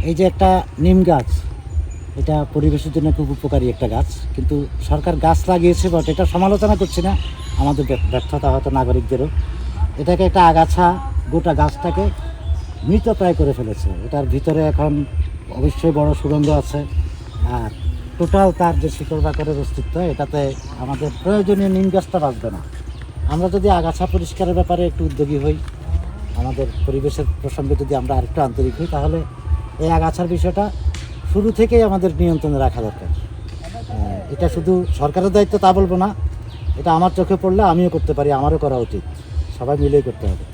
এই যে একটা নিম গাছ, এটা পরিবেশের জন্য খুব উপকারী একটা গাছ, কিন্তু সরকার গাছ লাগিয়েছে বটে, এটা সমালোচনা করছি না, আমাদের ব্যর্থতা হয়তো নাগরিকদেরও। এটাকে একটা আগাছা গোটা গাছটাকে মৃতপ্রায় করে ফেলেছে। এটার ভিতরে এখন অবশ্যই বড় সুগন্ধ আছে, আর টোটাল তার যে শিকড় বাকড়ের অস্তিত্ব, এটাতে আমাদের প্রয়োজনীয় নিম গাছটা বাঁচবে না। আমরা যদি আগাছা পরিষ্কারের ব্যাপারে একটু উদ্যোগী হই, আমাদের পরিবেশের প্রসঙ্গে যদি আমরা আরেকটু আন্তরিক হই, তাহলে এই আগাছার বিষয়টা শুরু থেকেই আমাদের নিয়ন্ত্রণে রাখা দরকার। এটা শুধু সরকারের দায়িত্ব তা বলবো না, এটা আমার চোখে পড়লে আমিও করতে পারি, আমারও করা উচিত, সবাই মিলেই করতে হবে।